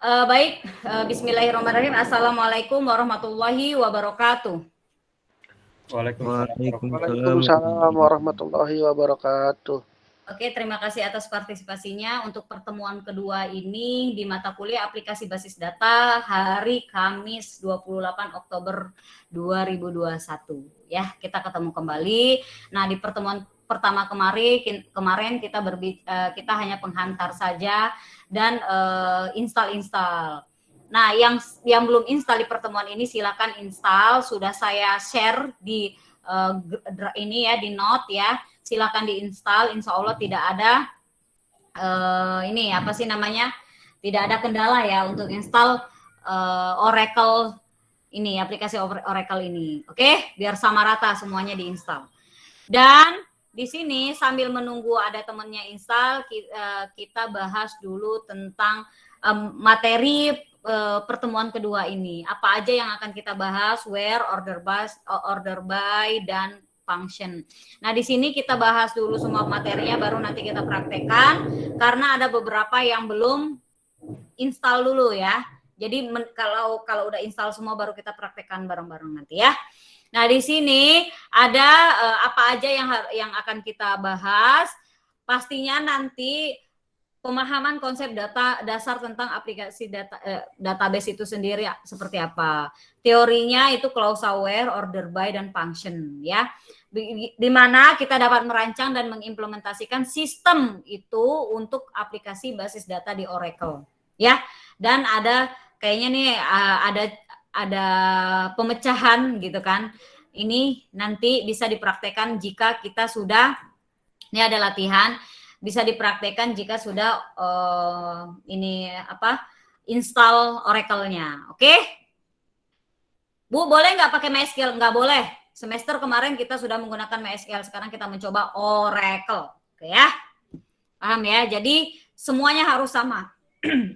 Baik, bismillahirrahmanirrahim. Assalamualaikum warahmatullahi wabarakatuh. Waalaikumsalam Waalaikumsalam warahmatullahi wabarakatuh. Oke, terima kasih atas partisipasinya untuk pertemuan kedua ini di mata kuliah aplikasi basis data hari Kamis 28 Oktober 2021. Ya, kita ketemu kembali. Nah, di pertemuan pertama kemarin kita hanya penghantar saja dan install. Nah, yang belum install di pertemuan ini silakan install. Sudah saya share di ini ya, di note ya. Silakan diinstal, insya Allah tidak ada ini apa sih namanya, tidak ada kendala ya untuk install Oracle ini, aplikasi Oracle ini. Oke, biar sama rata semuanya diinstal. Dan di sini sambil menunggu ada temennya install, kita bahas dulu tentang materi pertemuan kedua ini. Apa aja yang akan kita bahas, where, order by, dan function. Nah, di sini kita bahas dulu semua materinya, baru nanti kita praktekkan, karena ada beberapa yang belum install dulu ya. Jadi kalau udah install semua baru kita praktekkan bareng-bareng nanti ya. Nah, di sini ada apa aja yang akan kita bahas. Pastinya nanti pemahaman konsep dasar tentang aplikasi database itu sendiri seperti apa. Teorinya itu clause aware, order by, dan function ya. Di mana kita dapat merancang dan mengimplementasikan sistem itu untuk aplikasi basis data di Oracle ya. Dan ada kayaknya nih ada pemecahan gitu kan. Ini nanti bisa dipraktekkan jika kita sudah, ini ada latihan, bisa dipraktekkan jika sudah install Oracle-nya. Oke? Bu, boleh nggak pakai MySQL? Nggak boleh. Semester kemarin kita sudah menggunakan MySQL, sekarang kita mencoba Oracle. Oke ya? Paham ya? Jadi semuanya harus sama.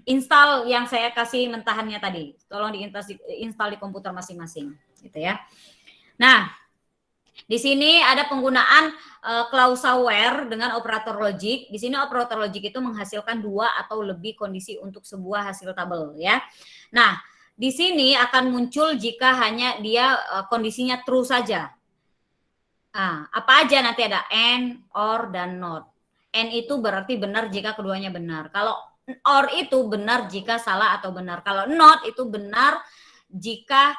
Install yang saya kasih mentahannya tadi. Tolong diinstal di komputer masing-masing, gitu ya. Nah, di sini ada penggunaan clause aware dengan operator logic. Di sini operator logic itu menghasilkan 2 atau lebih kondisi untuk sebuah hasil tabel ya. Nah, di sini akan muncul jika hanya dia kondisinya true saja. Nah, apa aja nanti ada and, or, dan not. And itu berarti benar jika keduanya benar. Kalau or itu benar jika salah atau benar. Kalau not itu benar jika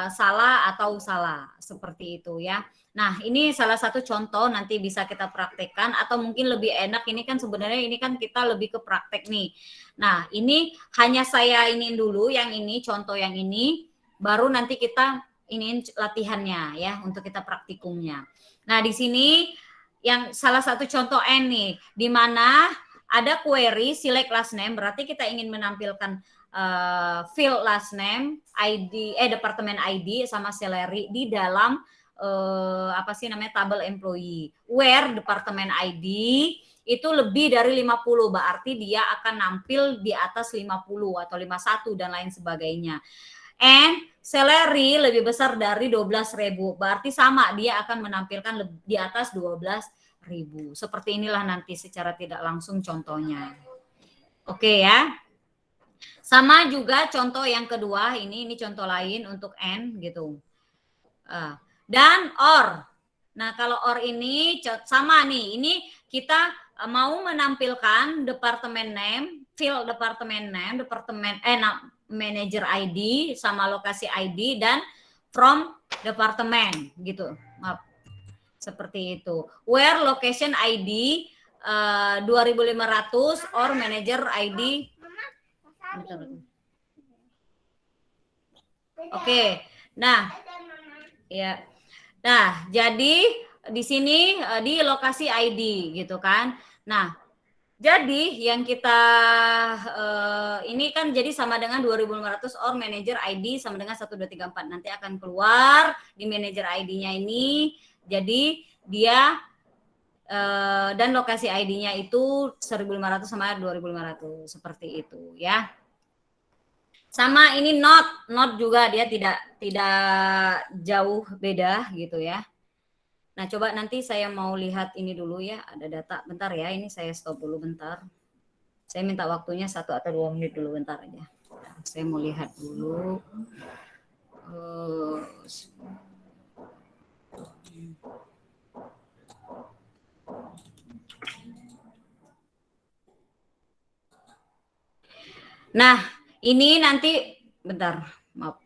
salah atau salah, seperti itu ya. Nah, ini salah satu contoh nanti bisa kita praktekkan, atau mungkin lebih enak ini kan sebenarnya ini kan kita lebih ke praktek nih. Nah, ini hanya saya iniin dulu yang ini, contoh yang ini, baru nanti kita iniin latihannya ya untuk kita praktikumnya. Nah, di sini yang salah satu contoh N nih, di mana ada query select last name, berarti kita ingin menampilkan field last name, ID, departemen ID sama salary di dalam tabel employee. Where departemen ID itu lebih dari 50, berarti dia akan nampil di atas 50 atau 51 dan lain sebagainya. And salary lebih besar dari 12.000, berarti sama, dia akan menampilkan di atas 12.000. Seperti inilah nanti secara tidak langsung contohnya. Oke ya. Sama juga contoh yang kedua, ini contoh lain untuk N gitu. Dan OR. Nah, kalau OR ini sama nih, ini kita mau menampilkan departemen name, field departemen name, manager ID sama lokasi ID, dan from departemen gitu. Maaf. Seperti itu. Where location ID 2500 or manager ID. Oke. Nah, ya. Nah, jadi di sini di lokasi ID gitu kan. Nah, jadi yang kita ini kan jadi sama dengan 2500 or manager ID sama dengan 1234. Nanti akan keluar di manager ID-nya ini. Jadi dia dan lokasi ID-nya itu 1500 sama 2500, seperti itu ya. Sama ini not juga dia tidak jauh beda gitu ya. Nah, coba nanti saya mau lihat ini dulu ya, ada data. Bentar ya, ini saya stop dulu bentar. Saya minta waktunya 1 atau 2 menit dulu, bentar aja. Saya mau lihat dulu. Nah, ini nanti bentar, maaf.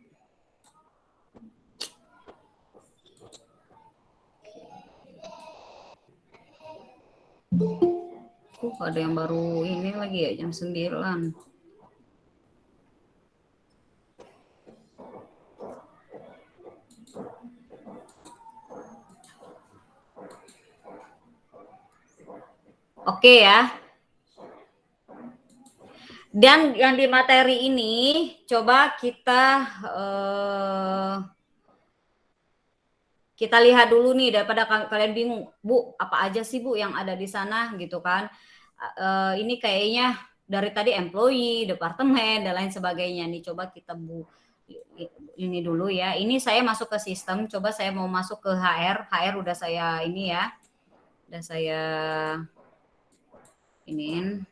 Ada yang baru ini lagi ya, jam 9. Oke ya. Dan yang di materi ini coba kita lihat dulu nih, daripada kalian bingung, Bu, apa aja sih Bu yang ada di sana gitu kan. Ini kayaknya dari tadi employee, departemen, dan lain sebagainya nih. Coba kita ini dulu ya. Ini saya masuk ke sistem, coba saya mau masuk ke HR. HR udah saya ini ya. Udah saya iniin.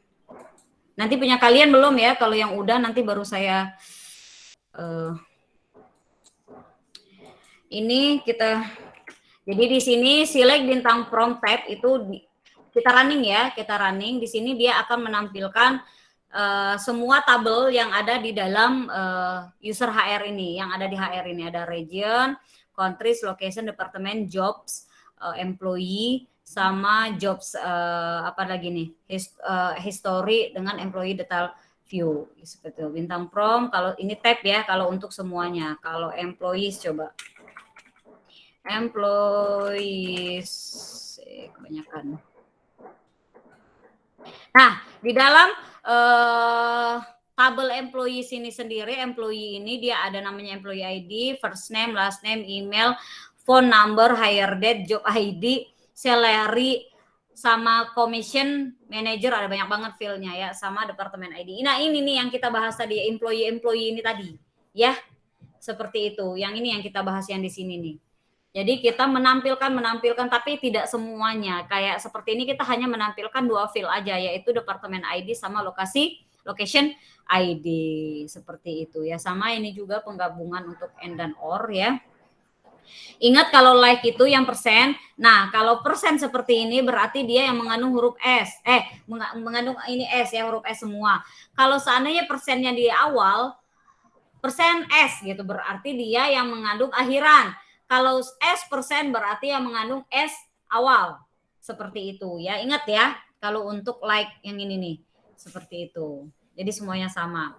Nanti punya kalian belum ya? Kalau yang udah nanti baru saya ini kita. Jadi di sini select bintang prompt tab itu kita running ya, kita running. Di sini dia akan menampilkan semua tabel yang ada di dalam user HR ini, yang ada di HR ini ada region, countries, location, department, jobs, employee, sama jobs apa lagi nih, history dengan employee detail view seperti itu. Bintang prompt kalau ini tab ya, kalau untuk semuanya. Kalau employees coba employees kebanyakan. Nah, di dalam tabel employees ini sendiri, employee ini dia ada namanya employee ID, first name, last name, email, phone number, hire date, job ID, salary, sama commission manager, ada banyak banget fieldnya ya, sama departemen ID. Nah, ini nih yang kita bahas tadi, employee ini tadi, ya, seperti itu. Yang ini yang kita bahas yang di sini nih. Jadi kita menampilkan tapi tidak semuanya. Kayak seperti ini kita hanya menampilkan 2 field aja, yaitu departemen ID sama location ID seperti itu ya. Sama ini juga penggabungan untuk and dan or ya. Ingat kalau like itu yang persen. Nah, kalau persen seperti ini berarti dia yang mengandung huruf S. Mengandung ini S ya, huruf S semua. Kalau seandainya persennya di awal persen S gitu, berarti dia yang mengandung akhiran. Kalau S persen berarti yang mengandung S awal. Seperti itu ya. Ingat ya, kalau untuk like yang ini nih. Seperti itu. Jadi semuanya sama.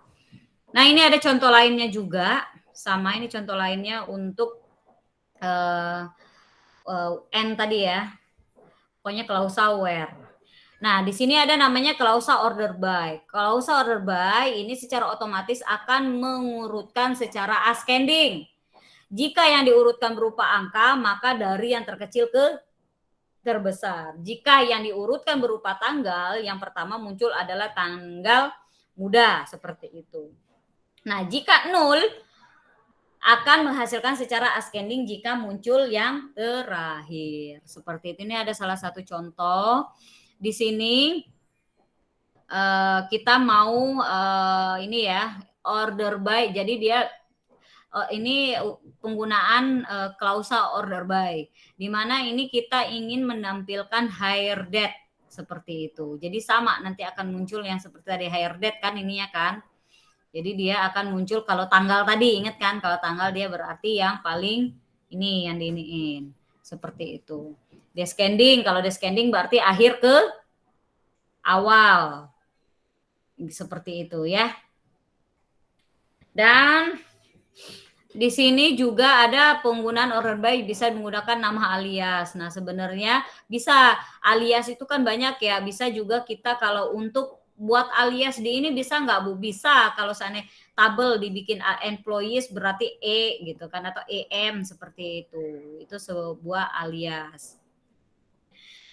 Nah, ini ada contoh lainnya juga. Sama ini contoh lainnya untuk N tadi ya. Pokoknya klausa where. Nah, di sini ada namanya klausa order by. Klausa order by ini secara otomatis akan mengurutkan secara ascending. Jika yang diurutkan berupa angka, maka dari yang terkecil ke terbesar. Jika yang diurutkan berupa tanggal, yang pertama muncul adalah tanggal muda, seperti itu. Nah, jika 0, akan menghasilkan secara ascending jika muncul yang terakhir. Seperti itu. Ini ada salah satu contoh. Di sini kita mau ini ya, order by. Jadi dia ini penggunaan klausa order by, di mana ini kita ingin menampilkan hire date seperti itu. Jadi sama nanti akan muncul yang seperti tadi hire date kan ininya kan. Jadi dia akan muncul kalau tanggal tadi, ingat kan kalau tanggal dia berarti yang paling ini yang diiniin seperti itu. Descending, kalau descending berarti akhir ke awal seperti itu ya. Dan di sini juga ada penggunaan order by bisa menggunakan nama alias. Nah, sebenarnya bisa alias itu kan banyak ya. Bisa juga kita kalau untuk buat alias di ini bisa nggak Bu? Bisa kalau seandainya tabel dibikin employees berarti E gitu kan atau EM seperti itu. Itu sebuah alias.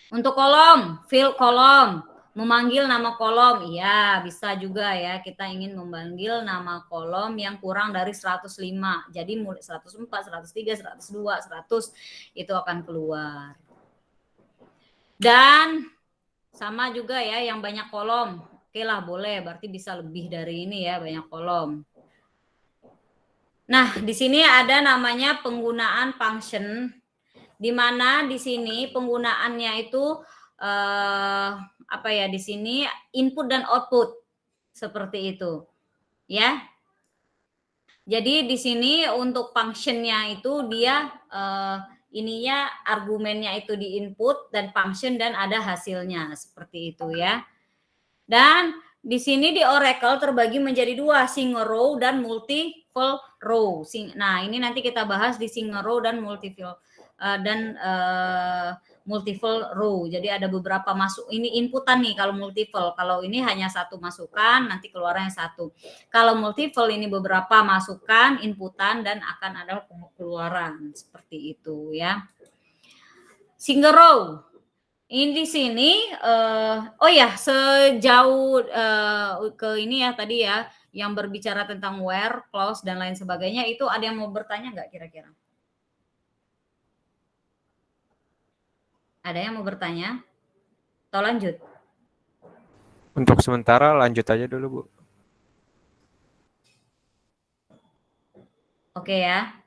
Untuk kolom, field kolom. Memanggil nama kolom, iya bisa juga ya. Kita ingin memanggil nama kolom yang kurang dari 105. Jadi mulai 104, 103, 102, 100 itu akan keluar. Dan sama juga ya yang banyak kolom. Oke lah, boleh. Berarti bisa lebih dari ini ya, banyak kolom. Nah, di sini ada namanya penggunaan function, di mana di sini penggunaannya itu apa ya, di sini input dan output seperti itu, ya. Jadi di sini untuk functionnya itu dia ininya argumennya itu di input dan function dan ada hasilnya seperti itu ya. Dan di sini di Oracle terbagi menjadi dua, single row dan multiple row. Nah, ini nanti kita bahas di single row dan multiple row. Jadi ada beberapa masuk, ini inputan nih kalau multiple. Kalau ini hanya satu masukan, nanti keluarnya satu. Kalau multiple ini beberapa masukan, inputan, dan akan ada keluaran. Seperti itu ya. Single row. Ini di sini, oh ya, sejauh ke ini ya tadi ya, yang berbicara tentang where, clause, dan lain sebagainya, itu ada yang mau bertanya nggak kira-kira? Ada yang mau bertanya? Atau lanjut? Untuk sementara lanjut aja dulu, Bu. Oke ya.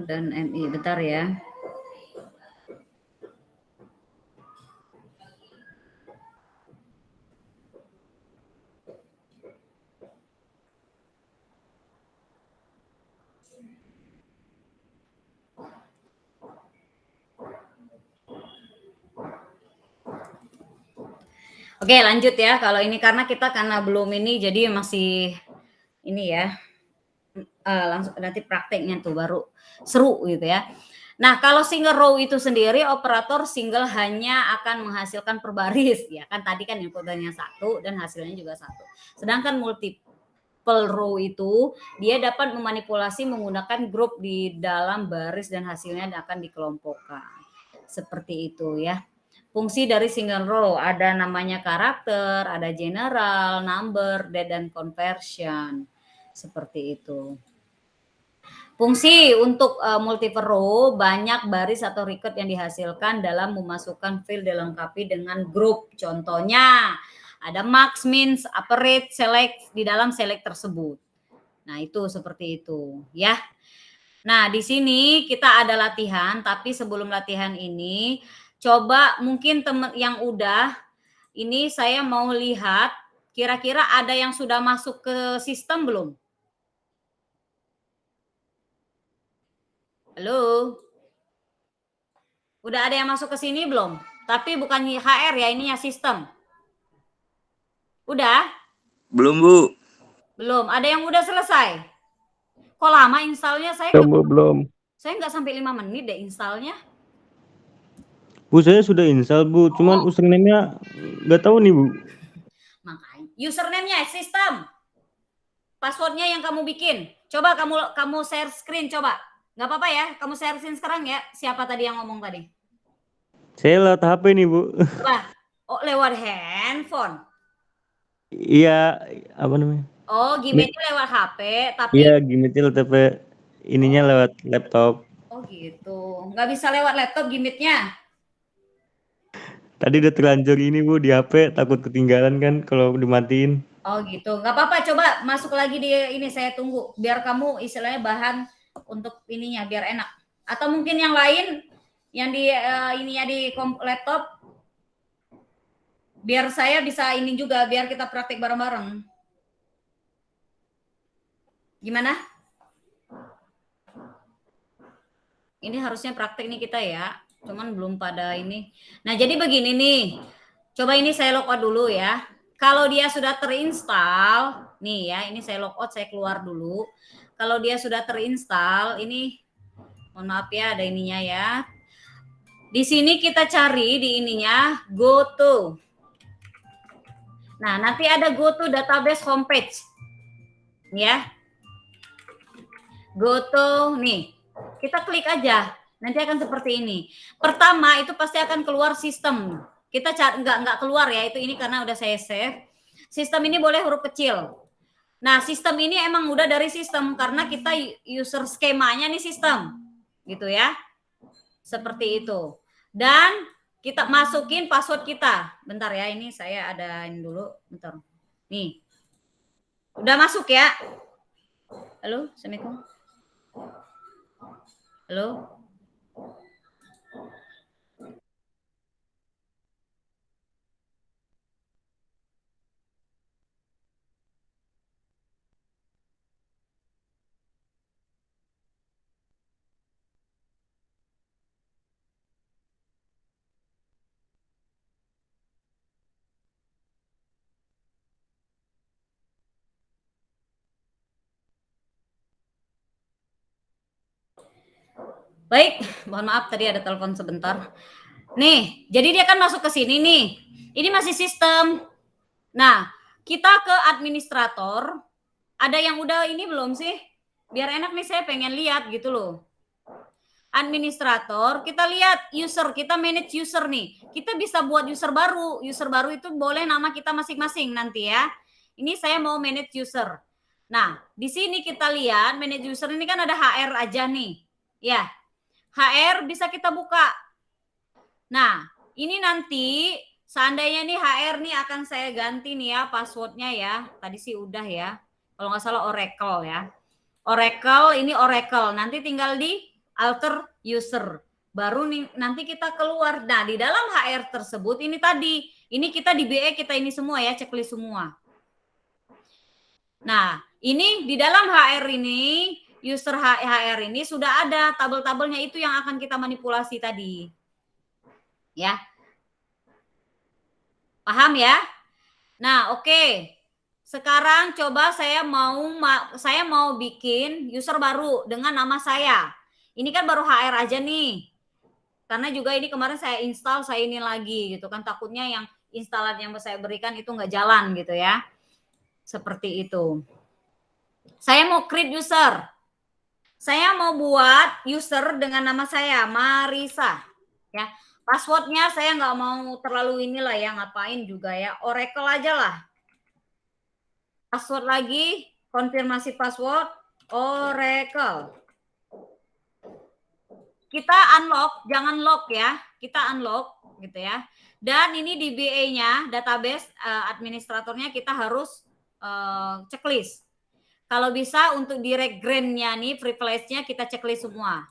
Dan MI, bentar ya. Oke, lanjut ya. Kalau ini karena belum ini, jadi masih ini ya. Langsung nanti prakteknya tuh baru seru gitu ya. Nah, kalau single row itu sendiri, operator single hanya akan menghasilkan per baris ya kan, tadi kan inputannya satu dan hasilnya juga satu. Sedangkan multiple row itu dia dapat memanipulasi menggunakan grup di dalam baris dan hasilnya akan dikelompokkan. Seperti itu ya. Fungsi dari single row ada namanya karakter, ada general, number, date, dan conversion. Seperti itu. Fungsi untuk multiple row, banyak baris atau record yang dihasilkan dalam memasukkan field dilengkapi dengan grup. Contohnya ada max, min, average, select di dalam select tersebut. Nah, itu seperti itu ya. Nah, di sini kita ada latihan, tapi sebelum latihan ini coba mungkin teman yang udah ini saya mau lihat kira-kira ada yang sudah masuk ke sistem belum? Halo? Udah ada yang masuk ke sini belum? Tapi bukan HR ya, ininya sistem. Udah? Belum, Bu. Belum. Ada yang udah selesai? Kok lama installnya? Belum. Saya nggak sampai 5 menit deh installnya. Bu, saya sudah install, Bu. Cuman username-nya nggak tahu nih, Bu. Makanya. Username-nya sistem. Passwordnya yang kamu bikin. Coba kamu share screen, coba. Nggak apa-apa ya, kamu share screen sekarang ya. Siapa tadi yang ngomong tadi? Saya lewat HP nih, Bu. Lah, oh lewat handphone. Iya, apa namanya? Oh, gimmicknya lewat HP, tapi Iya, gimmicknya tapi ininya lewat laptop. oh gitu. Nggak bisa lewat laptop gimmicknya. Tadi udah terlanjur ini, Bu, di HP, takut ketinggalan kan kalau dimatiin. Oh gitu, nggak apa-apa. Coba masuk lagi di ini, saya tunggu. Biar kamu istilahnya bahan untuk ininya, biar enak. Atau mungkin yang lain, yang di ininya di laptop, biar saya bisa ini juga, biar kita praktek bareng-bareng. Gimana? Ini harusnya praktek nih kita ya, cuman belum pada ini. Nah jadi begini nih, coba ini saya logout dulu ya. Kalau dia sudah terinstall, nih ya, ini saya logout, saya keluar dulu. Kalau dia sudah terinstall, ini mohon maaf ya, ada ininya ya. Di sini kita cari di ininya go to. Nah, nanti ada go to database homepage. Ya. Go to nih. Kita klik aja. Nanti akan seperti ini. Pertama itu pasti akan keluar sistem. Kita cari nggak keluar ya, itu ini karena udah saya save. Sistem ini boleh huruf kecil. Nah, sistem ini emang udah dari sistem karena kita user skemanya nih sistem. Gitu ya. Seperti itu. Dan kita masukin password kita. Bentar ya, ini saya adain dulu. Bentar. Nih. Udah masuk ya? Halo, Assalamualaikum. Halo. Baik, mohon maaf tadi ada telepon sebentar. Nih, jadi dia kan masuk ke sini nih. Ini masih sistem. Nah, kita ke administrator. Ada yang udah ini belum sih? Biar enak nih, saya pengen lihat gitu loh. Administrator, kita lihat user, kita manage user nih. Kita bisa buat user baru. User baru itu boleh nama kita masing-masing nanti ya. Ini saya mau manage user. Nah, di sini kita lihat manage user ini kan ada HR aja nih. Ya, HR bisa kita buka. Nah, ini nanti seandainya nih HR nih akan saya ganti nih ya passwordnya ya. Tadi sih udah ya. Kalau nggak salah Oracle ya. Oracle, ini Oracle. Nanti tinggal di alter user. Baru nih nanti kita keluar. Nah, di dalam HR tersebut ini tadi. Ini kita di BE kita ini semua ya, checklist semua. Nah, ini di dalam HR ini, user HR ini sudah ada tabel-tabelnya itu yang akan kita manipulasi tadi. Ya. Paham ya? Nah, oke. Sekarang coba saya mau bikin user baru dengan nama saya. Ini kan baru HR aja nih. Karena juga ini kemarin saya install, saya ini lagi gitu kan, takutnya yang instalan yang saya berikan itu nggak jalan gitu ya. Seperti itu. Saya mau create user. Saya mau buat user dengan nama saya, Marisa. Ya, passwordnya saya nggak mau terlalu inilah ya, ngapain juga ya, Oracle aja lah. Password lagi, konfirmasi password, Oracle. Kita unlock, jangan lock ya, kita unlock gitu ya. Dan ini di BA-nya, database administratornya kita harus checklist. Kalau bisa untuk direct grant-nya nih, privilege-nya kita checklist semua.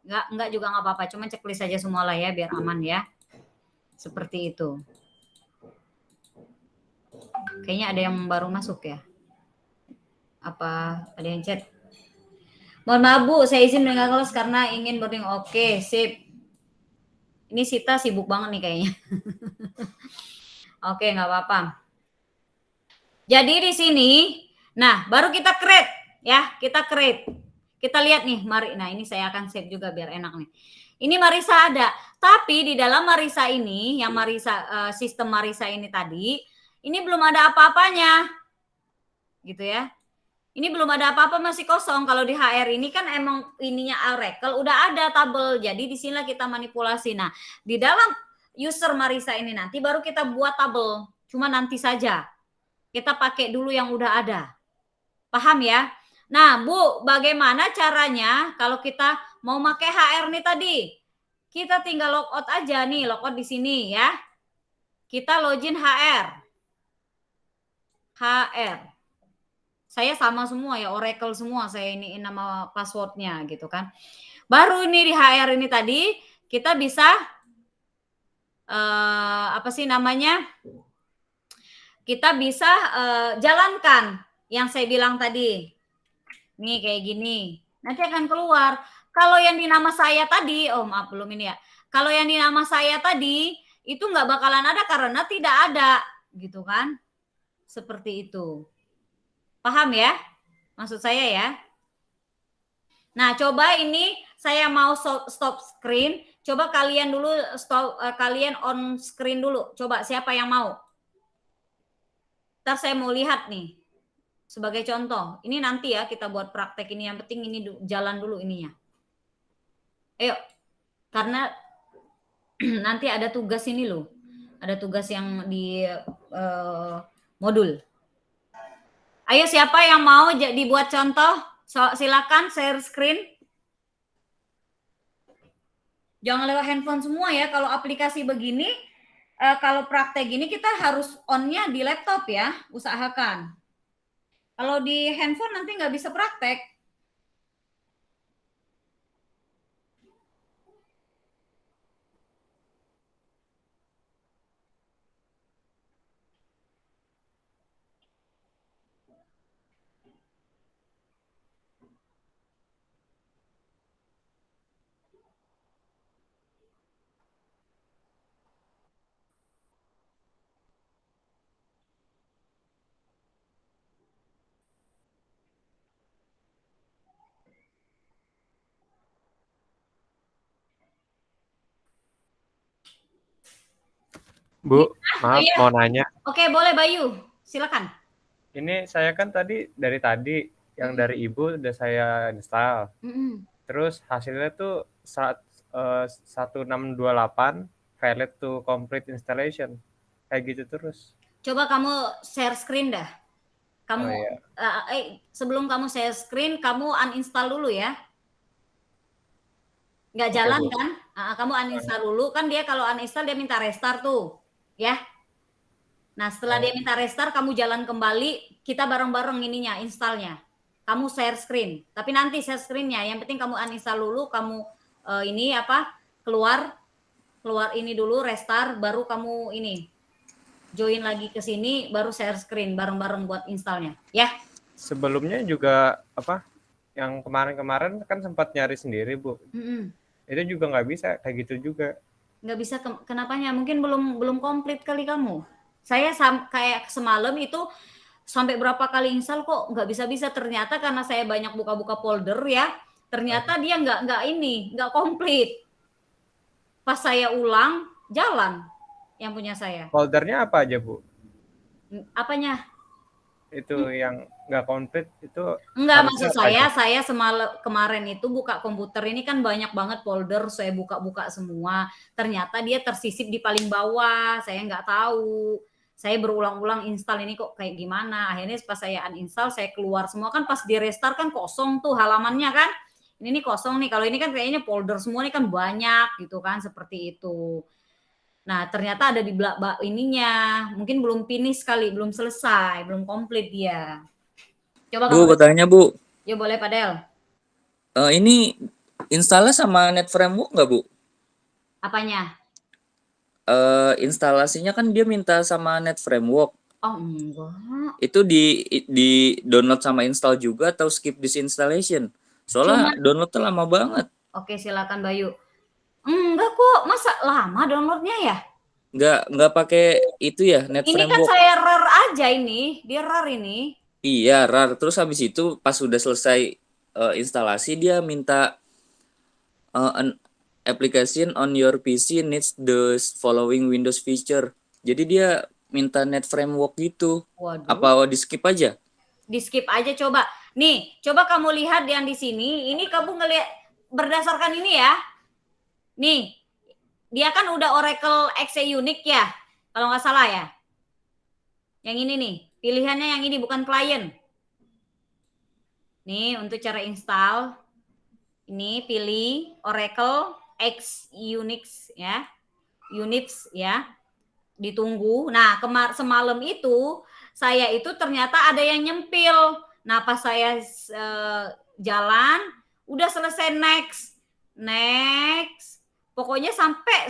Enggak juga nggak apa-apa, cuma checklist saja semua lah ya, biar aman ya. Seperti itu. Kayaknya ada yang baru masuk ya. Apa ada yang chat? Mohon maaf Bu, saya izin mendengar kelas karena ingin boarding. Oke, sip. Ini Sita sibuk banget nih kayaknya. Oke, nggak apa-apa. Jadi di sini, nah baru kita create ya, kita create. Kita lihat nih, mari. Nah ini saya akan save juga biar enak nih. Ini Marisa ada, tapi di dalam Marisa ini, yang Marisa sistem Marisa ini tadi, ini belum ada apa-apanya, gitu ya. Ini belum ada apa-apa, masih kosong. Kalau di HR ini kan emang ininya Oracle udah ada tabel. Jadi di sinilah kita manipulasi. Nah, di dalam user Marisa ini nanti baru kita buat tabel. Cuma nanti saja. Kita pakai dulu yang udah ada. Paham ya? Nah, Bu, bagaimana caranya kalau kita mau pakai HR nih tadi? Kita tinggal logout aja nih, logout di sini ya. Kita login HR. HR. Saya sama semua ya, Oracle semua saya ini nama passwordnya gitu kan. Baru ini di HR ini tadi kita bisa apa sih namanya? Kita bisa jalankan yang saya bilang tadi. Nih kayak gini. Nanti akan keluar. Kalau yang di nama saya tadi, oh maaf belum ini ya. Kalau yang di nama saya tadi itu nggak bakalan ada karena tidak ada, gitu kan? Seperti itu. Paham ya? Maksud saya ya. Nah, coba ini saya mau stop screen. Coba kalian dulu kalian on screen dulu. Coba siapa yang mau? Ntar saya mau lihat nih. Sebagai contoh. Ini nanti ya kita buat praktek ini. Yang penting ini jalan dulu ininya. Ayo, karena nanti ada tugas ini loh. Ada tugas yang di modul. Ayo siapa yang mau dibuat contoh? Silakan share screen. Jangan lewat handphone semua ya. Kalau aplikasi begini, kalau praktek gini kita harus on-nya di laptop ya. Usahakan. Kalau di handphone nanti nggak bisa praktek. Bu, maaf Iya. mau nanya. Oke, boleh Bayu. Silakan. Ini saya kan tadi yang dari Ibu udah saya install. Terus hasilnya tuh 1628 valid to complete installation. Kayak gitu terus. Coba kamu share screen dah. Kamu iya. sebelum kamu share screen, kamu uninstall dulu ya. Nggak Oke, jalan Bu. kan? Kamu uninstall dulu. Kan dia kalau uninstall dia minta restart tuh. Ya. Nah, setelah dia minta restart, kamu jalan kembali, kita bareng-bareng ininya, installnya. Kamu share screen. Tapi nanti share screen-nya, yang penting kamu uninstall dulu, kamu keluar ini dulu, restart, baru kamu ini join lagi ke sini, baru share screen bareng-bareng buat installnya. Ya. Sebelumnya juga yang kemarin-kemarin kan sempat nyari sendiri, Bu. Itu juga nggak bisa, kayak gitu juga. Nggak bisa, kenapanya? Mungkin belum komplit kali kamu. Saya kayak semalam itu sampai berapa kali install kok nggak bisa-bisa, ternyata karena saya banyak buka-buka folder ya, ternyata dia nggak komplit. Pas saya ulang, jalan yang punya saya. Foldernya apa aja, Bu? Apanya? Itu yang nggak komplit itu. Enggak, maksud saya semalam kemarin itu buka komputer ini kan banyak banget folder, saya buka-buka semua. Ternyata dia tersisip di paling bawah, saya nggak tahu. Saya berulang-ulang install ini kok kayak gimana. Akhirnya pas saya uninstall, saya keluar semua, kan pas di restart kan kosong tuh halamannya kan. Ini kosong nih. Kalau ini kan kayaknya folder semua ini kan banyak gitu kan, seperti itu. Nah, ternyata ada di ininya. Mungkin belum finish kali, belum selesai, belum komplit dia. Coba Bu, kamu tanya Bu. Ya boleh, Padel. Ini installnya sama Net Framework nggak, Bu? Apanya? Instalasinya kan dia minta sama Net Framework. Oh, enggak. Itu di download sama install juga atau skip this installation? Soalnya downloadnya lama banget. Oke, silakan Bayu. Enggak kok, masa lama downloadnya ya? Nggak pakai itu ya, Net Ini Framework. kan saya RAR aja ini, dia RAR ini. Iya, RAR. Terus habis itu pas sudah selesai instalasi dia minta an application on your PC needs the following Windows feature. Jadi dia minta Net Framework gitu. Waduh. Apa di skip aja? Di skip aja coba. Nih, coba kamu lihat yang di sini. Ini kamu ngelihat berdasarkan ini ya. Nih, dia kan udah Oracle Exe Unix ya, kalau nggak salah ya. Yang ini nih, pilihannya yang ini bukan klien. Nih, untuk cara install, ini pilih Oracle X Unix ya. Unix ya. Ditunggu. Nah, semalam itu saya itu ternyata ada yang nyempil. Nah, pas saya jalan, udah selesai next. Pokoknya sampai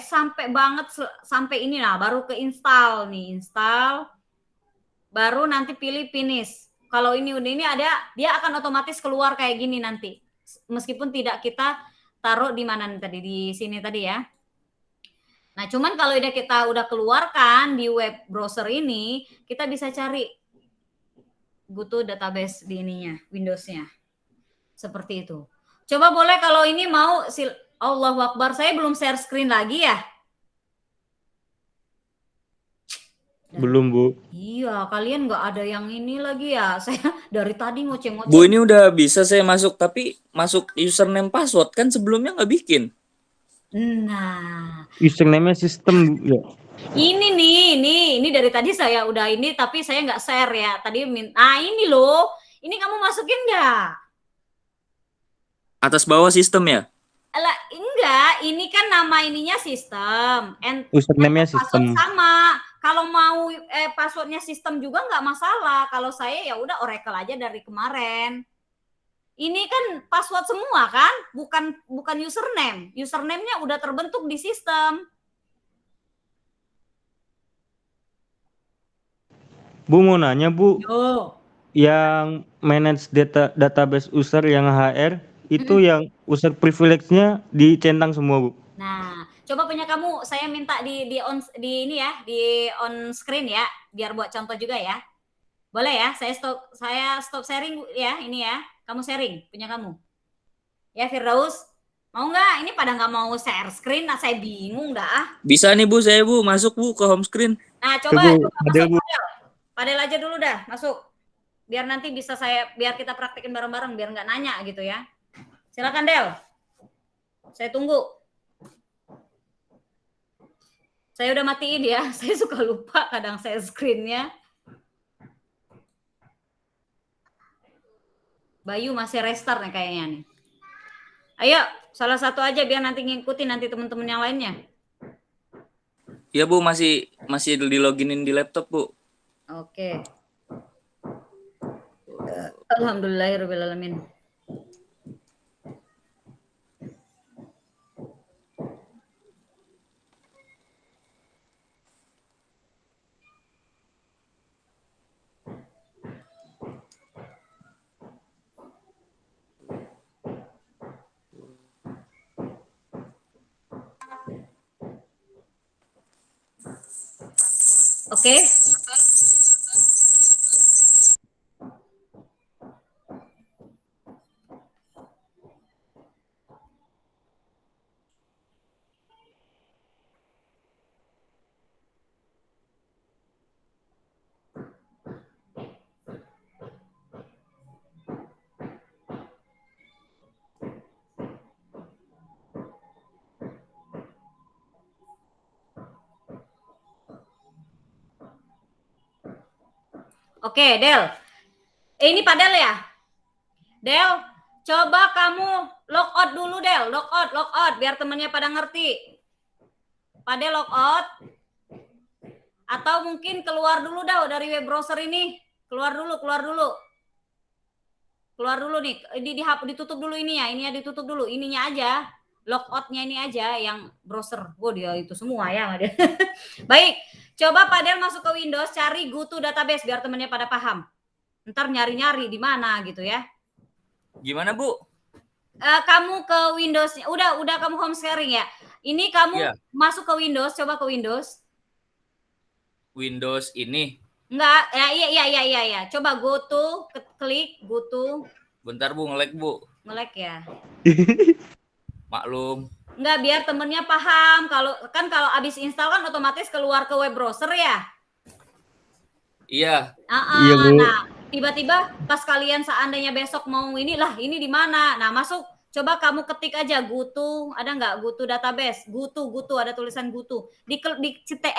banget sampai ini, nah baru ke install nih, install. Baru nanti pilih finish. Kalau ini ada, dia akan otomatis keluar kayak gini nanti. Meskipun tidak kita taruh di mana tadi, di sini tadi ya. Nah, cuman kalau kita udah keluarkan di web browser ini, kita bisa cari butuh database di ininya, Windows-nya. Seperti itu. Coba boleh kalau ini mau Allahu Akbar, saya belum share screen lagi ya. Belum, Bu. Iya, kalian nggak ada yang ini lagi ya. Saya dari tadi ngoceh-ngoceh. Bu, ini udah bisa saya masuk, tapi masuk username password kan sebelumnya nggak bikin. Nah, Username-nya sistem, Bu. Ya. ini dari tadi saya udah ini, tapi saya nggak share ya. Tadi ini loh, ini kamu masukin nggak? Atas bawah sistem ya? Alah, enggak, ini kan nama ininya sistem. Username-nya Password sistem. sama. Kalau mau passwordnya sistem juga nggak masalah. Kalau saya ya udah Oracle aja dari kemarin. Ini kan password semua kan, bukan username. Username-nya udah terbentuk di sistem. Bu mau nanya, Bu. Yo. Yang manage database user yang HR itu yang user privilege-nya dicentang semua, Bu. Nah, coba punya kamu saya minta di ini ya, di on screen ya, biar buat contoh juga ya. Boleh ya? Saya stop sharing ya, ini ya. Kamu sharing punya kamu. Ya Firdaus, mau nggak? Ini pada nggak mau share screen, nah saya bingung dah. Bisa nih Bu, saya Bu, masuk Bu ke home screen. Nah, coba Bu, masuk Bu. Padel aja dulu dah, masuk. Biar nanti bisa biar kita praktekin bareng-bareng, biar nggak nanya gitu ya. Silakan Del. Saya tunggu. Saya udah matiin ya, saya suka lupa kadang saya screen-nya. Bayu masih restart nih kayaknya nih. Ayo, salah satu aja biar nanti ngikutin nanti teman-teman yang lainnya. Ya Bu, masih di loginin di laptop Bu. Oke. Alhamdulillahirrahmanirrahim. Oke. Oke, Del. Ini Padel ya? Del, coba kamu logout dulu Del, logout biar temennya pada ngerti. Padel logout. Atau mungkin keluar dulu dah dari web browser ini. Keluar dulu. Keluar dulu nih. Ditutup dulu ininya ditutup dulu. Ininya aja. Logoutnya ini aja yang browser. Dia itu semua ya. Baik, coba Padel masuk ke Windows, cari GoTo database biar temennya pada paham. Ntar nyari-nyari di mana gitu ya. Gimana Bu? Kamu ke Windows, udah kamu home sharing ya. Ini kamu masuk ke Windows, coba ke Windows. Windows ini. Enggak, ya iya. Coba GoTo, klik GoTo. Bentar Bu, nge-lag Bu. Nge-lag ya. Maklum. Enggak, biar temennya paham. Kalau abis install kan otomatis keluar ke web browser ya. Iya. Iya, Bu. Nah, tiba-tiba pas kalian seandainya besok mau ini di mana? Nah, masuk. Coba kamu ketik aja GoTo, ada nggak GoTo database? GoTo ada tulisan GoTo. Diketik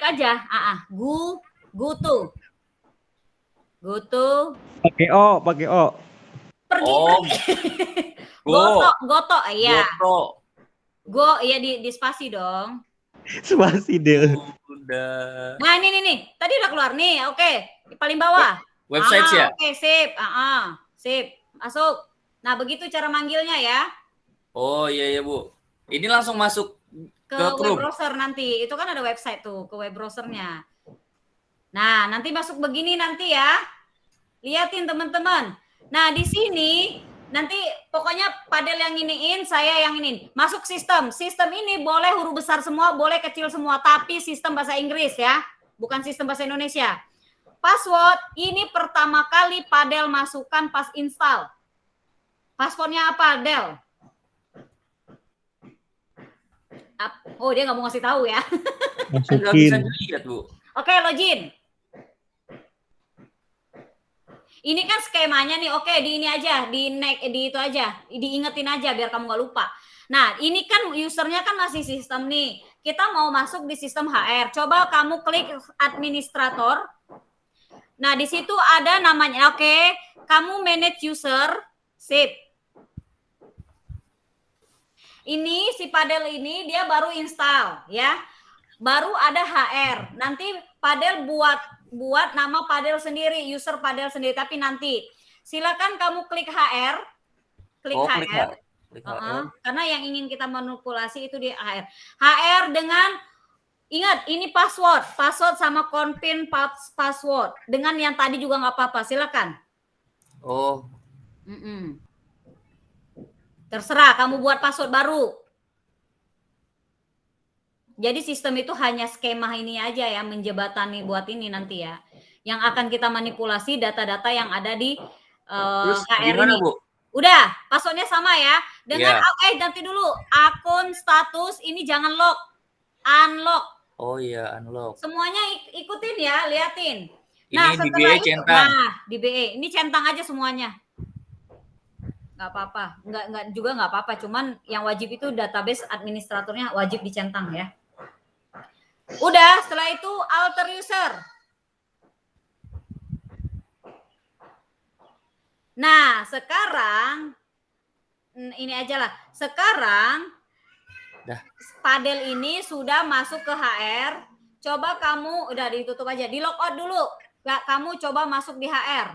aja. GoTo. Pakai O. Pergi. Goto, iya. Go, iya di spasi dong. Spasi Del. Udah. Nah, ini. Tadi udah keluar nih. Oke, di paling bawah. Website ya? Oke, sip. Sip. Masuk. Nah, begitu cara manggilnya ya. Oh iya Bu. Ini langsung masuk ke web browser nanti. Itu kan ada website tuh, ke web browsernya. Nah, nanti masuk begini nanti ya. Liatin teman-teman. Nah, di sini nanti pokoknya Padel yang iniin, saya yang iniin. Masuk sistem. Sistem ini boleh huruf besar semua, boleh kecil semua, tapi sistem bahasa Inggris ya. Bukan sistem bahasa Indonesia. Password ini pertama kali Padel masukkan pas install. Passwordnya apa, Del? Oh, dia nggak mau ngasih tahu ya. Nggak bisa Masukin. dilihat, Bu. Oke, login. Ini kan skemanya nih. Oke, di ini aja, di itu aja, diingetin aja biar kamu nggak lupa. Nah, ini kan usernya kan masih sistem nih. Kita mau masuk di sistem HR. Coba kamu klik administrator. Nah, di situ ada namanya. Oke, kamu manage user, sip. Ini si Padel ini dia baru install ya. Baru ada HR. Nanti Padel buat nama Padel sendiri, user Padel sendiri, tapi nanti silakan kamu klik HR. Klik HR. Klik HR. Karena yang ingin kita manipulasi itu di HR. HR dengan ingat ini password sama confirm password. Dengan yang tadi juga nggak apa-apa, silakan. Oh. Terserah kamu buat password baru. Jadi sistem itu hanya skema ini aja ya, menjebatani buat ini nanti ya. Yang akan kita manipulasi data-data yang ada di Terus HR gimana, ini. Bu? Udah, passwordnya sama ya. Dengan nanti dulu akun status ini jangan lock, unlock. Oh iya, unlock. Semuanya ikutin ya, liatin. Ini di BE centang. Nah, di BE ini centang aja semuanya. Nggak apa-apa, nggak juga nggak apa-apa. Cuman yang wajib itu database administratornya wajib dicentang ya. Udah, setelah itu alter user. Nah, sekarang ini aja lah. Sekarang Padel ini sudah masuk ke HR. Coba kamu udah ditutup aja, di logout dulu. Kamu coba masuk di HR.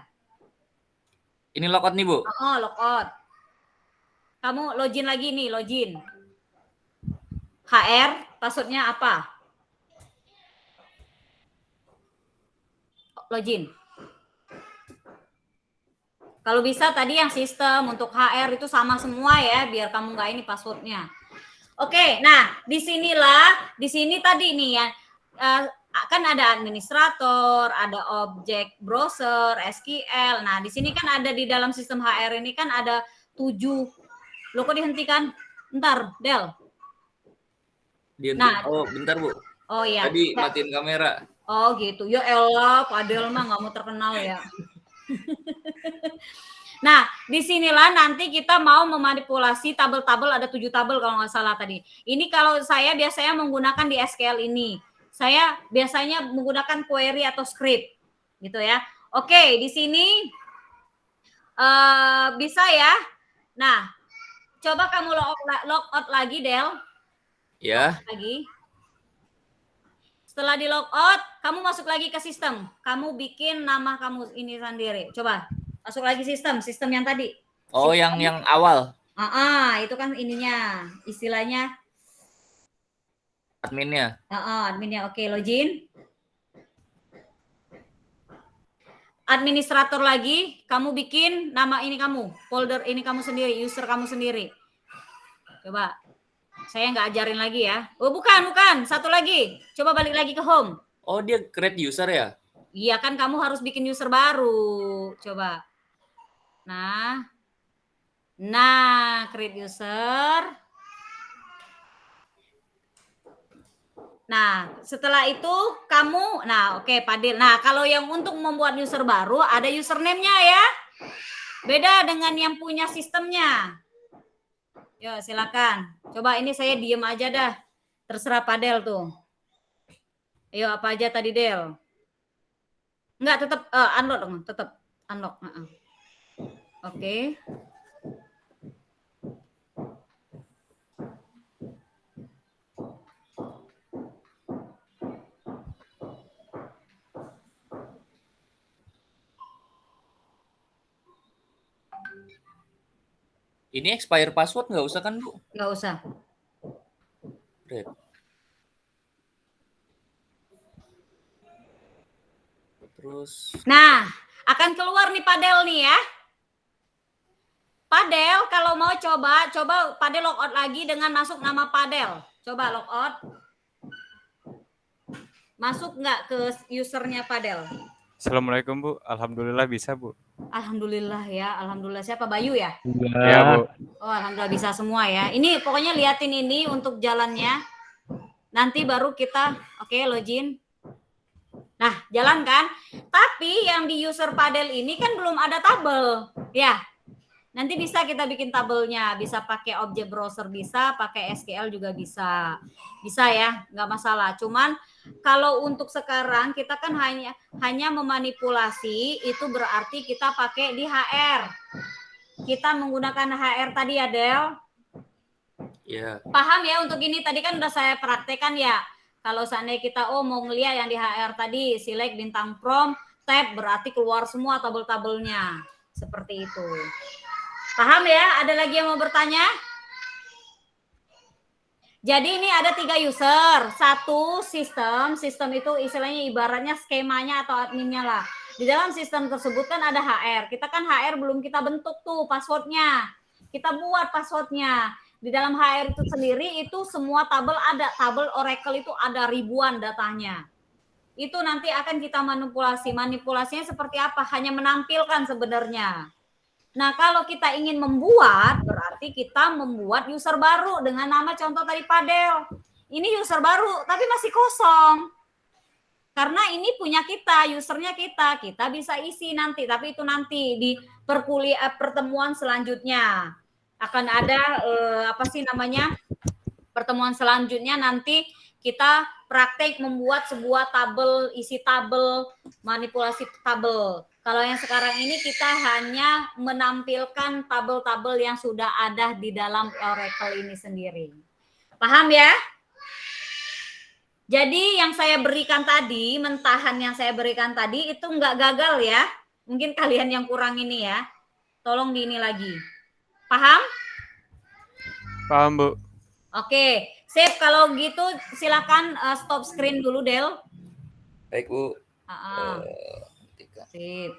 Ini logout nih, Bu. Oh, logout. Kamu login lagi nih, login. HR, passwordnya apa? Login. Kalau bisa tadi yang sistem untuk HR itu sama semua ya, biar kamu nggak ini passwordnya. Oke, nah di sini tadi nih ya, kan ada administrator, ada objek browser, SQL. Nah di sini kan ada di dalam sistem HR ini kan ada 7. Lo kok dihentikan? Bentar, Del. Nah, oh bentar, Bu. Oh iya. Tadi matiin kamera. Oh gitu. Ya elah, Padel mah nggak mau terkenal ya. Nah, disinilah nanti kita mau memanipulasi tabel-tabel, ada 7 tabel kalau nggak salah tadi. Ini kalau saya biasanya menggunakan di SQL ini. Saya biasanya menggunakan query atau script, gitu ya. Oke, di sini bisa ya. Nah, coba kamu log out lagi, Del. Ya. Lagi. Setelah di log out, kamu masuk lagi ke sistem. Kamu bikin nama kamu ini sendiri. Coba masuk lagi sistem yang tadi. Oh, sistem. yang awal. Itu kan ininya, istilahnya adminnya. Adminnya. Oke, login. Administrator lagi, kamu bikin nama ini kamu, folder ini kamu sendiri, user kamu sendiri. Coba. Saya nggak ajarin lagi ya. Oh, bukan. Satu lagi. Coba balik lagi ke home. Oh, dia create user ya? Iya, kan kamu harus bikin user baru. Coba. Nah, create user. Nah, setelah itu kamu, Padel. Nah, kalau yang untuk membuat user baru, ada username-nya ya. Beda dengan yang punya sistemnya. Yo, silakan. Coba ini saya diem aja dah. Terserah Padel tuh. Ayo, apa aja tadi, Del? Enggak, tetap unlock dong. Tetap unlock. Oke. Ini expire password nggak usah kan, Bu? Nggak usah. Great. Terus. Nah, akan keluar nih Padel nih ya. Padel kalau mau coba Padel logout lagi dengan masuk nama Padel. Coba logout. Masuk nggak ke usernya Padel? Assalamualaikum, Bu. Alhamdulillah bisa, Bu. Alhamdulillah ya. Alhamdulillah. Siapa, Bayu ya? Iya, Bu. Oh, alhamdulillah bisa semua ya. Ini pokoknya liatin ini untuk jalannya. nanti baru kita login. Nah, jalan kan? Tapi yang di user Padel ini kan belum ada tabel, ya. Nanti bisa kita bikin tabelnya, bisa pakai objek browser, bisa pakai SQL juga bisa ya, nggak masalah. Cuman kalau untuk sekarang kita kan hanya memanipulasi, itu berarti kita pakai di HR. Kita menggunakan HR tadi ya, Del. Iya. Paham ya untuk ini? Tadi kan udah saya praktekkan ya. Kalau seandainya kita mau ngeliat yang di HR tadi, select bintang prompt, tab, berarti keluar semua tabel-tabelnya. Seperti itu. Paham ya? Ada lagi yang mau bertanya? Jadi ini ada 3 user. Satu sistem itu istilahnya ibaratnya skemanya atau adminnya lah. Di dalam sistem tersebut kan ada HR. Kita kan HR belum kita bentuk tuh passwordnya. Kita buat passwordnya. Di dalam HR itu sendiri itu semua tabel ada. Tabel Oracle itu ada ribuan datanya. Itu nanti akan kita manipulasi. Manipulasinya seperti apa? Hanya menampilkan sebenarnya. Nah, kalau kita ingin membuat, berarti kita membuat user baru dengan nama contoh tadi Padel. Ini user baru, tapi masih kosong. Karena ini punya kita, usernya kita bisa isi nanti, tapi itu nanti di pertemuan selanjutnya. Akan ada pertemuan selanjutnya nanti kita praktek membuat sebuah tabel, isi tabel, manipulasi tabel. Kalau yang sekarang ini kita hanya menampilkan tabel-tabel yang sudah ada di dalam Oracle ini sendiri. Paham ya? Jadi yang saya berikan tadi, mentahan yang saya berikan tadi itu nggak gagal ya. Mungkin kalian yang kurang ini ya. Tolong di ini lagi. Paham? Paham, Bu. Oke, sip. Kalau gitu silakan stop screen dulu, Del. Baik, Bu. Sip.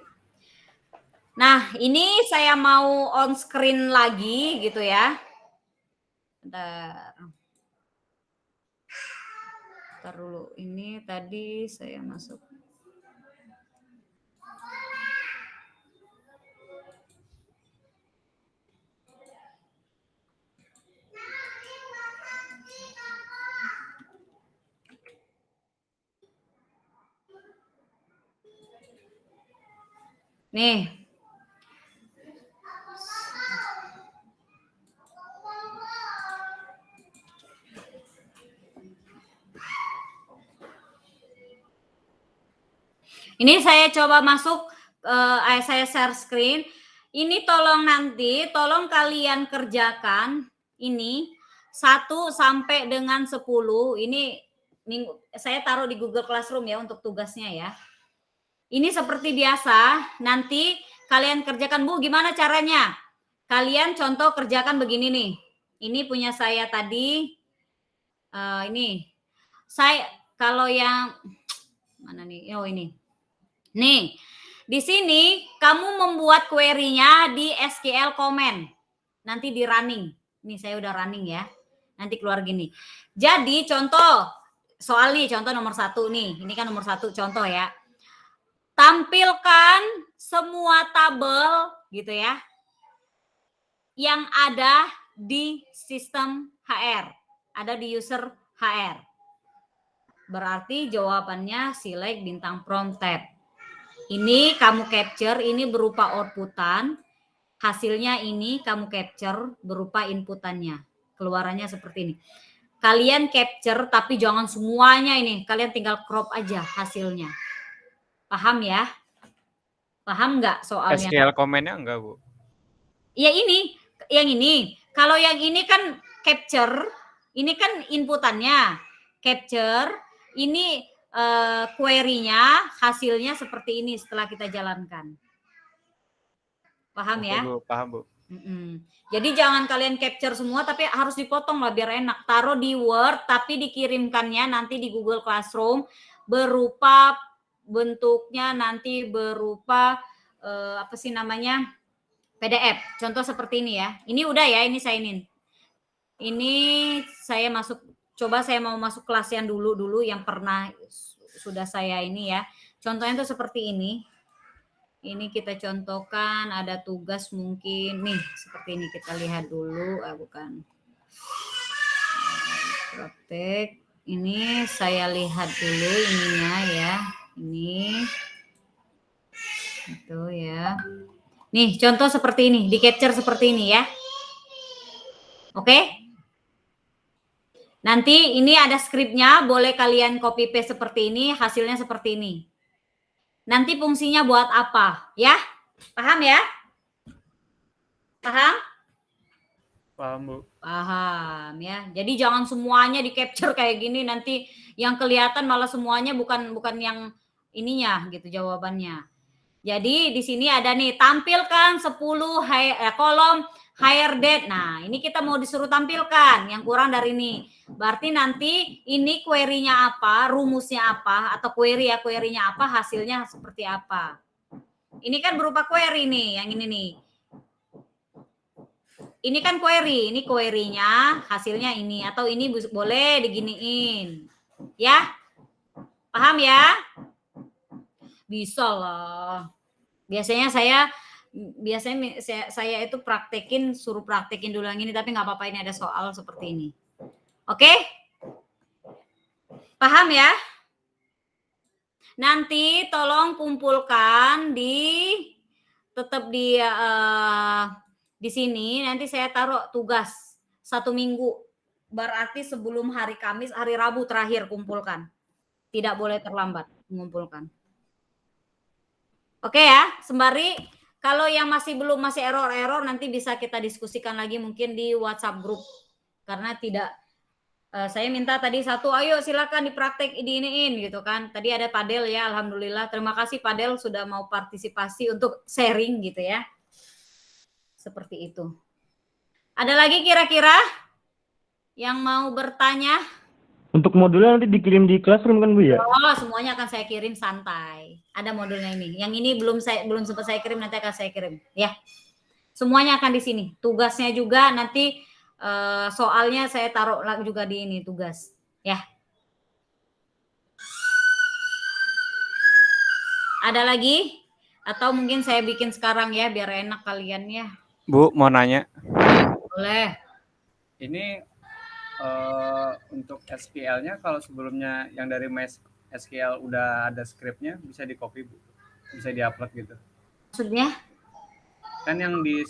Nah, ini saya mau on screen lagi gitu ya. Bentar dulu. Ini tadi saya masuk. Nih. Ini saya coba masuk, saya share screen. Ini tolong kalian kerjakan ini 1 sampai dengan 10. Ini saya taruh di Google Classroom ya untuk tugasnya ya. Ini seperti biasa, nanti kalian kerjakan, Bu, gimana caranya? Kalian contoh kerjakan begini nih. Ini punya saya tadi. Ini. Saya kalau yang mana nih? Oh, ini. Nih, di sini kamu membuat query-nya di SQL comment. Nanti di running. Ini saya udah running ya. Nanti keluar gini. Jadi contoh, soal nih, contoh nomor 1 nih. Ini kan nomor 1 contoh ya. Tampilkan semua tabel gitu ya. Yang ada di sistem HR. Ada di user HR. Berarti jawabannya select bintang prompt tab. Ini kamu capture, ini berupa outputan. Hasilnya ini kamu capture berupa inputannya. Keluarannya seperti ini. Kalian capture tapi jangan semuanya ini. Kalian tinggal crop aja hasilnya. Paham ya? Paham nggak soalnya? SQL comment-nya enggak, Bu? Ya ini, yang ini. Kalau yang ini kan capture, ini kan inputannya. Capture, ini query-nya, hasilnya seperti ini setelah kita jalankan. Paham ya? Bu, paham, Bu. Jadi jangan kalian capture semua, tapi harus dipotong lah biar enak. Taruh di Word, tapi dikirimkannya nanti di Google Classroom berupa bentuknya nanti berupa PDF. Contoh seperti ini ya. Ini udah ya, ini sign in. Ini saya masuk. Coba saya mau masuk kelas yang dulu yang pernah sudah saya ini ya. Contohnya itu seperti ini. Ini kita contohkan ada tugas mungkin nih seperti ini, kita lihat dulu. Bukan. Praktek. Ini saya lihat dulu ininya ya. Ini. Itu ya. Nih, contoh seperti ini, di capture seperti ini ya. Oke? Nanti ini ada skripnya, boleh kalian copy paste seperti ini, hasilnya seperti ini. Nanti fungsinya buat apa? Ya? Paham ya? Paham? Paham, Bu. Paham ya. Jadi jangan semuanya di capture kayak gini, nanti yang kelihatan malah semuanya bukan yang ininya gitu jawabannya. Jadi di sini ada nih, tampilkan 10 kolom hire date. Nah, ini kita mau disuruh tampilkan yang kurang dari ini. Berarti nanti ini query-nya apa, rumusnya apa, atau query ya, query-nya apa, hasilnya seperti apa. Ini kan berupa query nih, yang ini nih. Ini kan query, ini query-nya, hasilnya ini, atau ini boleh diginiin. Ya? Paham ya? Bisa lah. Biasanya saya itu suruh praktekin dulu yang ini, tapi nggak apa-apa, ini ada soal seperti ini. Oke? Paham ya? Nanti tolong kumpulkan tetap di sini. Nanti saya taruh tugas 1 minggu. Berarti sebelum hari Kamis, hari Rabu terakhir kumpulkan. Tidak boleh terlambat mengumpulkan. Oke ya, sembari kalau yang masih error nanti bisa kita diskusikan lagi mungkin di WhatsApp grup. Karena tidak saya minta tadi satu, ayo silakan dipraktek diiniin gitu kan. Tadi ada Padel ya, alhamdulillah. Terima kasih Padel sudah mau partisipasi untuk sharing gitu ya. Seperti itu. Ada lagi kira-kira yang mau bertanya? Untuk modulnya nanti dikirim di Classroom kan Bu ya? Oh, semuanya akan saya kirim santai. Ada modulnya ini. Yang ini belum sempat saya kirim, nanti akan saya kirim ya. Semuanya akan di sini. Tugasnya juga nanti soalnya saya taruh juga di ini tugas ya. Ada lagi? Atau mungkin saya bikin sekarang ya biar enak kalian ya. Bu, mau nanya. Boleh. Ini untuk SQL-nya kalau sebelumnya yang dari MySQL udah ada script-nya, bisa di-copy, Bu. Bisa di-upload gitu. Maksudnya? Kan yang di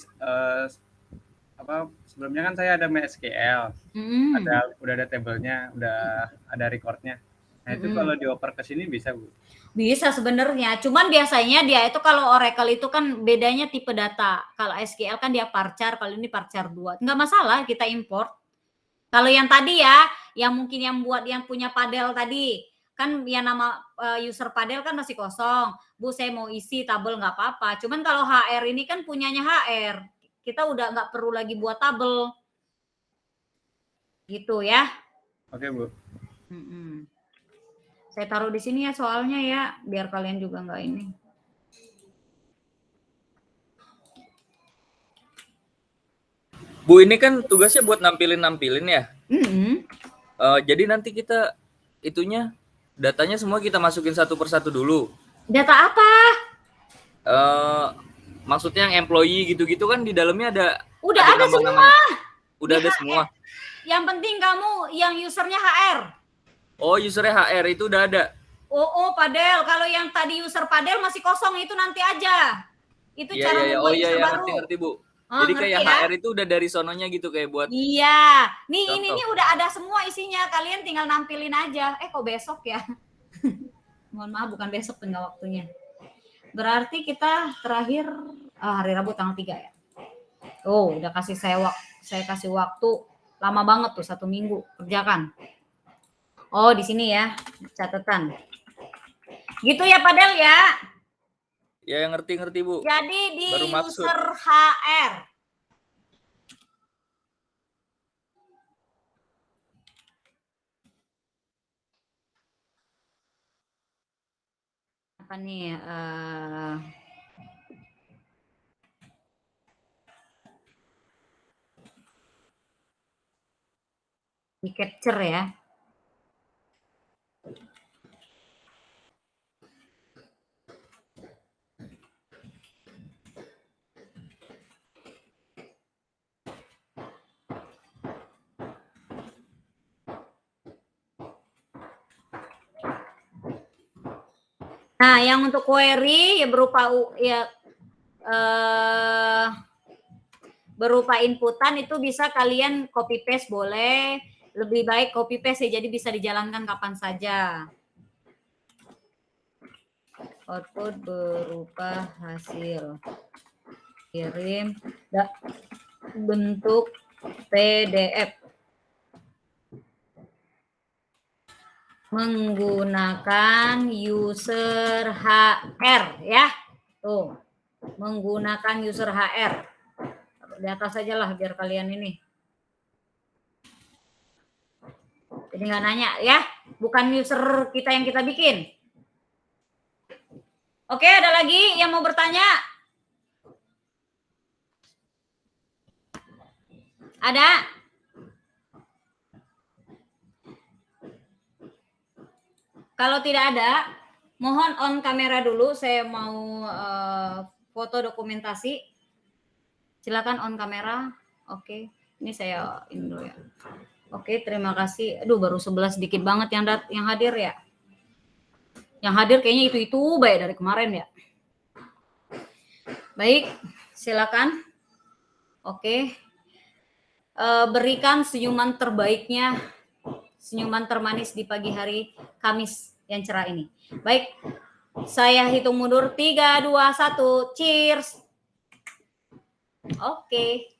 sebelumnya kan saya ada MySQL. Udah ada tabelnya, udah ada record-nya. Nah, itu kalau dioper ke sini bisa, Bu? Bisa sebenarnya. Cuman biasanya dia itu kalau Oracle itu kan bedanya tipe data. Kalau SQL kan dia parchar, kalau ini parchar 2. Enggak masalah kita import. Kalau yang tadi ya, yang mungkin yang punya Padel tadi, kan yang nama user Padel kan masih kosong. Bu, saya mau isi tabel nggak apa-apa. Cuman kalau HR ini kan punyanya HR. Kita udah nggak perlu lagi buat tabel. Gitu ya. Oke, Bu. Saya taruh di sini ya soalnya ya, biar kalian juga nggak ini. Bu, ini kan tugasnya buat nampilin ya. Jadi nanti kita itunya datanya semua kita masukin satu persatu dulu. Data apa? Maksudnya yang employee gitu-gitu kan di dalamnya ada. Udah ada semua. Udah ada semua. Yang penting kamu yang usernya HR. Oh, usernya HR itu udah ada. Oh, Padel. Kalau yang tadi user Padel masih kosong itu nanti aja. Itu cara membuat user baru. Ngerti, Bu. Jadi kayak ya? HR itu udah dari sononya gitu kayak buat. Iya. Nih contoh. Ini udah ada semua isinya. Kalian tinggal nampilin aja. Kok besok ya? Mohon maaf bukan besok, tinggal waktunya. Berarti kita terakhir hari Rabu tanggal 3 ya. Oh, udah saya kasih waktu lama banget tuh 1 minggu kerjakan. Oh, di sini ya catatan. Gitu ya Padel ya. Ya yang ngerti Bu. Jadi di user HR. Apa nih? Di capture ya. Nah, yang untuk query ya berupa inputan itu bisa kalian copy paste boleh. Lebih baik copy paste ya, jadi bisa dijalankan kapan saja. Output berupa hasil kirim bentuk PDF menggunakan user HR ya. Tuh, menggunakan user HR. Di atas saja lah biar kalian ini. Jadi nggak nanya ya, bukan user kita yang kita bikin. Oke, ada lagi yang mau bertanya? Ada? Kalau tidak ada, mohon on kamera dulu. Saya mau foto dokumentasi. Silakan on kamera. Oke, ini saya ini dulu ya. Oke, terima kasih. Aduh, baru 11 sedikit banget yang hadir ya. Yang hadir kayaknya itu baik dari kemarin ya. Baik, silakan. Oke. Berikan senyuman terbaiknya, senyuman termanis di pagi hari Kamis yang cerah ini. Baik, saya hitung mundur 3, 2, 1, cheers. Oke.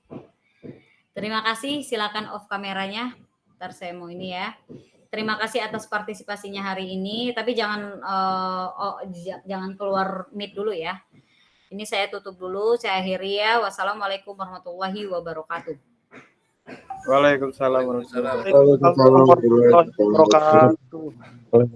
Terima kasih, silakan off kameranya. Ntar saya mau ini ya. Terima kasih atas partisipasinya hari ini, tapi jangan keluar mic dulu ya. Ini saya tutup dulu, saya akhiri ya. Wassalamualaikum warahmatullahi wabarakatuh. Waalaikumsalam warahmatullahi Waalaikumsalam warahmatullahi wabarakatuh. Kalau